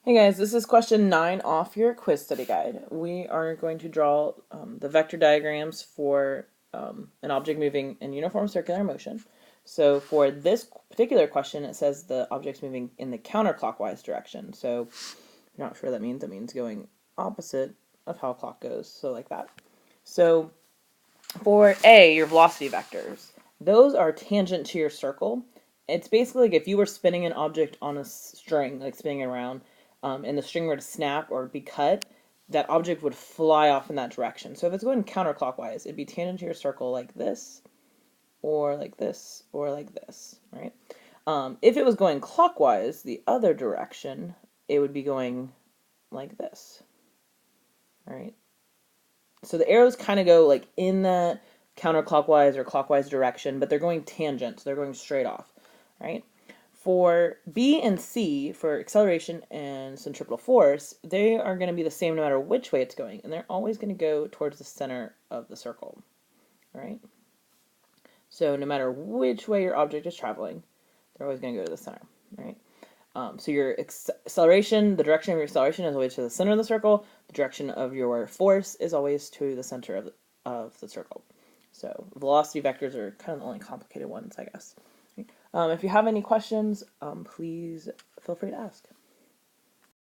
Hey guys, this is question 9 off your quiz study guide. We are going to draw the vector diagrams for an object moving in uniform circular motion. So for this particular question, it says the object's moving in the counterclockwise direction. So if you're not sure what that means, going opposite of how a clock goes, so like that. So for A, your velocity vectors, those are tangent to your circle. It's basically like if you were spinning an object on a string, like spinning it around, and the string were to snap or be cut, that object would fly off in that direction. So if it's going counterclockwise, it'd be tangent to your circle like this, or like this, or like this, right? If it was going clockwise, the other direction, it would be going like this, right? So the arrows kind of go like in that counterclockwise or clockwise direction, but they're going tangent, so they're going straight off, right? For B and C, for acceleration and centripetal force, they are going to be the same no matter which way it's going, and they're always going to go towards the center of the circle, right? So no matter which way your object is traveling, they're always going to go to the center, right? So your acceleration, the direction of your acceleration is always to the center of the circle. The direction of your force is always to the center of the circle. So velocity vectors are kind of the only complicated ones, I guess. If you have any questions, please feel free to ask.